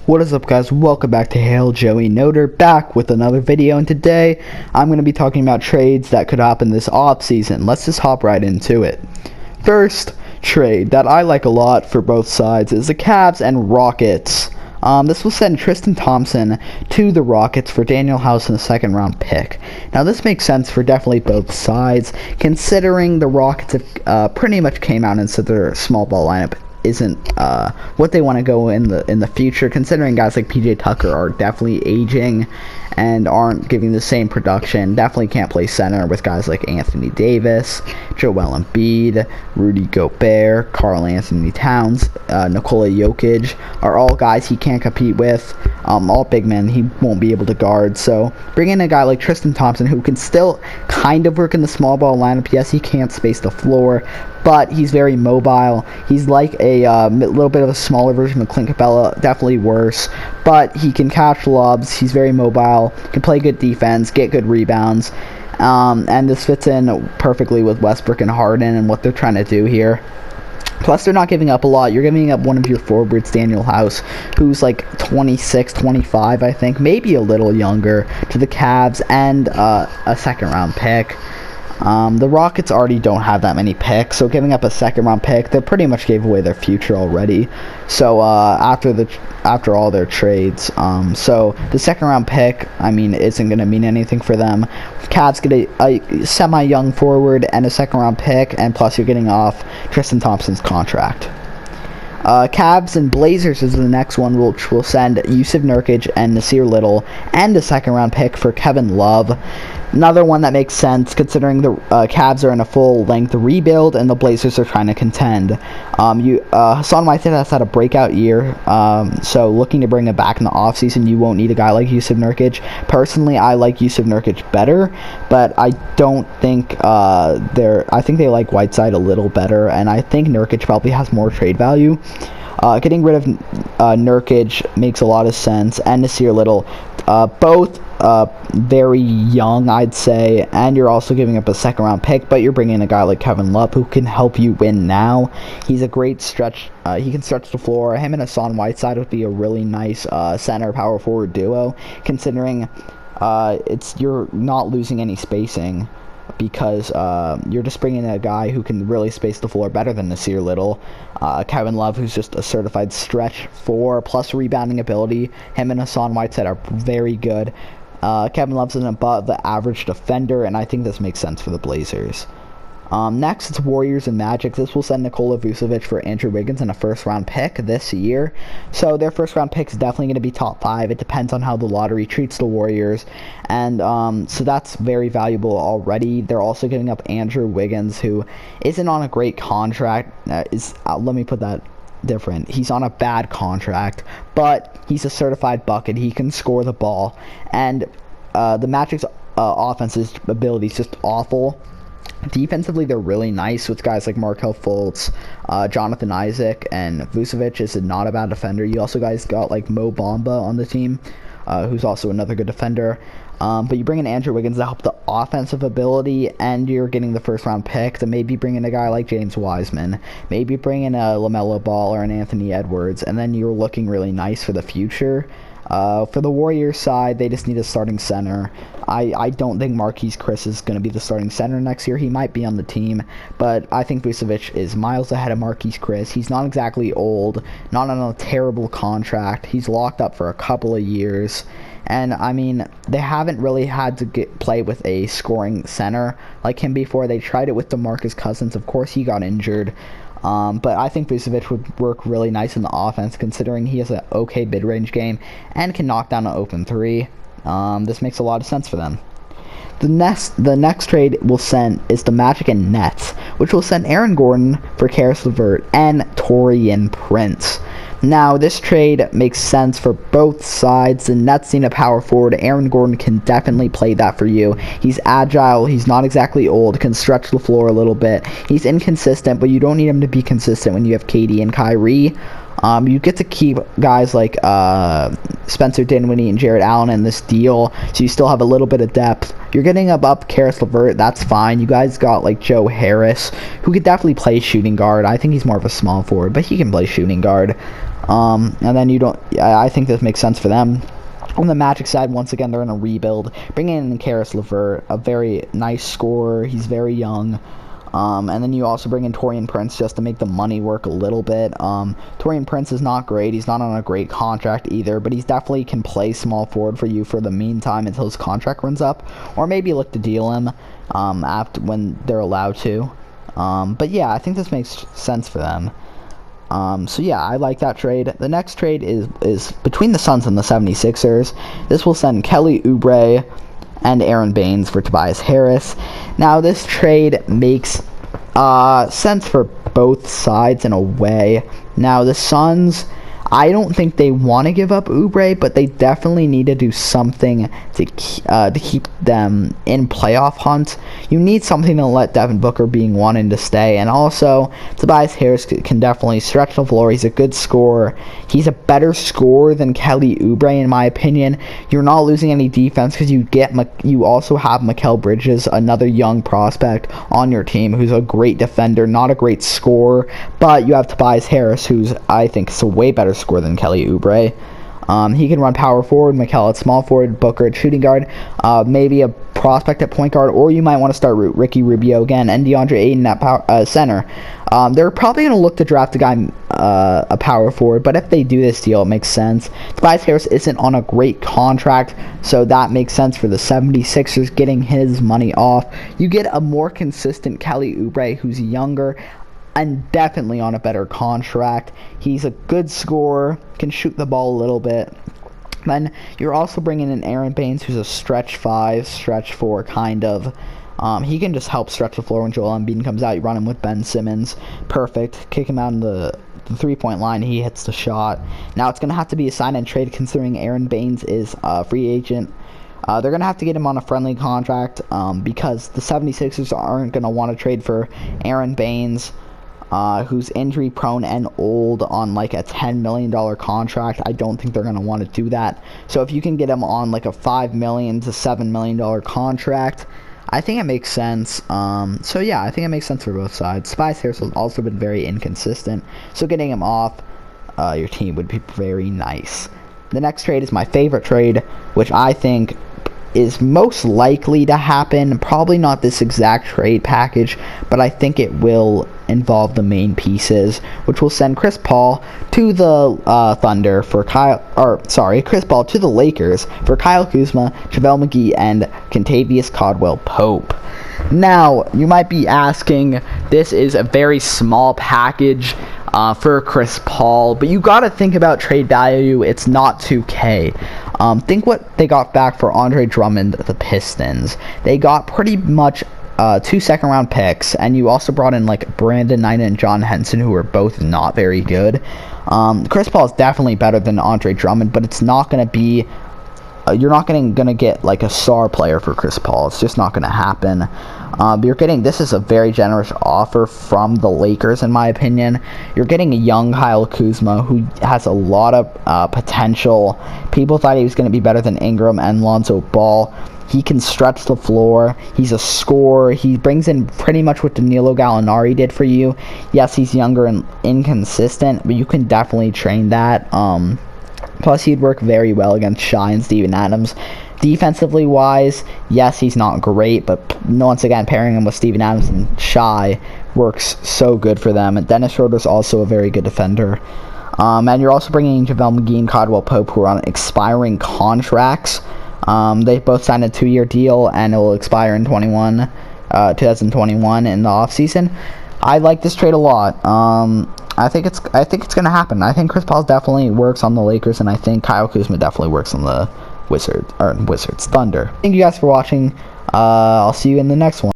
What is up, guys? Welcome back to Hail Joey Noter, back with another video, and today I'm going to be talking about trades that could happen this offseason. Let's just hop right into it. First trade that I like a lot for both sides is the Cavs and Rockets. This will send Tristan Thompson to the Rockets for Daniel House in a second round pick. Now this makes sense for definitely both sides, considering the Rockets have pretty much came out and said their small ball lineup isn't what they want to go in the future, considering guys like PJ Tucker are definitely aging and aren't giving the same production. Definitely can't play center with guys like Anthony Davis, Joel Embiid, Rudy Gobert, Karl Anthony Towns, Nikola Jokic are all guys he can't compete with. All big men he won't be able to guard. So bring in a guy like Tristan Thompson, who can still kind of work in the small ball lineup. Yes, he can't space the floor, but he's very mobile. He's like a little bit of a smaller version of Clint Capella, definitely worse, but he can catch lobs. He's very mobile, can play good defense, get good rebounds, and this fits in perfectly with Westbrook and Harden and what they're trying to do here. Plus, they're not giving up a lot. You're giving up one of your forwards, Daniel House, who's like 26, 25, I think, maybe a little younger, to the Cavs, and a second-round pick. The Rockets already don't have that many picks, so giving up a second-round pick, they pretty much gave away their future already. So after all their trades, so the second-round pick, I mean, isn't going to mean anything for them. Cavs get a semi-young forward and a second-round pick, and plus you're getting off Tristan Thompson's contract. Cavs and Blazers is the next one, which will send Yusuf Nurkic and Nasir Little and a second-round pick for Kevin Love. Another one that makes sense, considering the Cavs are in a full-length rebuild and the Blazers are trying to contend. Hassan Whiteside has had a breakout year, so looking to bring him back in the offseason, you won't need a guy like Yusuf Nurkic. Personally, I like Yusuf Nurkic better, but I don't think I think they like Whiteside a little better, and I think Nurkic probably has more trade value. Getting rid of Nurkic makes a lot of sense, and Nasir Little, both very young, I'd say, and you're also giving up a second-round pick, but you're bringing in a guy like Kevin Love who can help you win now. He's a great stretch. He can stretch the floor. Him and Hassan Whiteside would be a really nice center power forward duo, considering you're not losing any spacing, because you're just bringing in a guy who can really space the floor better than Nasir Little. Kevin Love, who's just a certified stretch 4 plus rebounding ability. Him and Hassan Whiteside are very good. Kevin Love's an above the average defender, and I think this makes sense for the Blazers. Next, it's Warriors and Magic. This will send Nikola Vucevic for Andrew Wiggins and a first-round pick this year. So their first-round pick is definitely going to be top 5. It depends on how the lottery treats the Warriors. And so that's very valuable already. They're also giving up Andrew Wiggins, who isn't on a great contract. Let me put that different. He's on a bad contract, but he's a certified bucket. He can score the ball. And the Magic's offense's ability is just awful. Defensively, they're really nice with guys like Markelle Fultz, Jonathan Isaac, and Vucevic is not a bad defender. You also guys got like Mo Bamba on the team, who's also another good defender. But you bring in Andrew Wiggins to help the offensive ability, and you're getting the first-round pick to maybe bring in a guy like James Wiseman, maybe bring in a LaMelo Ball or an Anthony Edwards, and then you're looking really nice for the future. For the Warriors side, they just need a starting center. I don't think Marquise Chris is going to be the starting center next year. He might be on the team, but I think Vucevic is miles ahead of Marquise Chris. He's not exactly old, not on a terrible contract. He's locked up for a couple of years. And, I mean, they haven't really had to play with a scoring center like him before. They tried it with DeMarcus Cousins. Of course, he got injured. But I think Vucevic would work really nice in the offense, considering he has an okay mid-range game and can knock down an open 3. This makes a lot of sense for them. The next trade we'll send is the Magic and Nets, which will send Aaron Gordon for Karis LeVert and Taurean Prince. Now, this trade makes sense for both sides. The Nets need a power forward. Aaron Gordon can definitely play that for you. He's agile. He's not exactly old. Can stretch the floor a little bit. He's inconsistent, but you don't need him to be consistent when you have KD and Kyrie. You get to keep guys like Spencer Dinwiddie and Jared Allen in this deal, so you still have a little bit of depth. You're getting up Karis LeVert, that's fine. You guys got like Joe Harris, who could definitely play shooting guard. I think he's more of a small forward, but he can play shooting guard. And then you don't. I think this makes sense for them. On the Magic side, once again, they're in a rebuild. Bringing in Karis LeVert, a very nice scorer. He's very young. And then you also bring in Taurean Prince just to make the money work a little bit. Taurean Prince is not great. He's not on a great contract either, but he's definitely can play small forward for you for the meantime until his contract runs up, or maybe look to deal him after when they're allowed to. But yeah, I think this makes sense for them. So yeah, I like that trade. The next trade is between the Suns and the 76ers. This will send Kelly Oubre and Aaron Baines for Tobias Harris. Now, this trade makes sense for both sides in a way. Now, the Suns, I don't think they want to give up Oubre, but they definitely need to do something to keep them in playoff hunt. You need something to let Devin Booker being wanting to stay, and also Tobias Harris can definitely stretch the floor. He's a good scorer. He's a better scorer than Kelly Oubre, in my opinion. You're not losing any defense because you also have Mikal Bridges, another young prospect on your team who's a great defender, not a great scorer, but you have Tobias Harris, who's I think is a way better score than Kelly Oubre. He can run power forward, Mikal at small forward, Booker at shooting guard, maybe a prospect at point guard, or you might want to start Ricky Rubio again, and DeAndre Ayton at center. They're probably going to look to draft a guy, a power forward, but if they do this deal, it makes sense. Tobias Harris isn't on a great contract, so that makes sense for the 76ers getting his money off. You get a more consistent Kelly Oubre who's younger and definitely on a better contract. He's a good scorer, can shoot the ball a little bit. Then you're also bringing in Aaron Baines, who's a stretch 5, stretch 4 kind of. He can just help stretch the floor when Joel Embiid comes out. You run him with Ben Simmons. Perfect. Kick him out in the three-point line. He hits the shot. Now it's going to have to be a sign and trade considering Aaron Baines is a free agent. They're going to have to get him on a friendly contract because the 76ers aren't going to want to trade for Aaron Baines, who's injury prone and old, on like a $10 million contract. I don't think they're going to want to do that. So if you can get him on like a $5 million to $7 million contract, I think it makes sense. So yeah, I think it makes sense for both sides. Tobias Harris has also been very inconsistent, so getting him off your team would be very nice. The next trade is my favorite trade, which I think is most likely to happen. Probably not this exact trade package, but I think it will involve the main pieces, which will send Chris Paul to the Thunder for Chris Paul to the Lakers for Kyle Kuzma, JaVale McGee, and Kentavious Caldwell-Pope. Now, you might be asking, this is a very small package for Chris Paul, but you gotta think about trade value. It's not 2K. Think what they got back for Andre Drummond, the Pistons. They got pretty much 2 second-round picks, and you also brought in like Brandon Knight and John Henson, who are both not very good. Chris Paul is definitely better than Andre Drummond, but it's not going to be you're not gonna get like a star player for Chris Paul. It's just not gonna happen. This is a very generous offer from the Lakers, in my opinion. You're getting a young Kyle Kuzma who has a lot of potential. People thought he was going to be better than Ingram and Lonzo Ball. He can stretch the floor. He's a scorer. He brings in pretty much what Danilo Gallinari did for you. Yes, he's younger and inconsistent, but you can definitely train that. Plus, he'd work very well against Shai and Steven Adams. Defensively wise, yes, he's not great, but once again, pairing him with Steven Adams and Shai works so good for them. And Dennis Schroeder's also a very good defender. And you're also bringing in JaVale McGee and Caldwell-Pope, who are on expiring contracts. They both signed a 2-year deal, and it will expire in 2021 in the offseason. I like this trade a lot. I think it's gonna happen. I think Chris Paul definitely works on the Lakers, and I think Kyle Kuzma definitely works on the Thunder. Thank you guys for watching. I'll see you in the next one.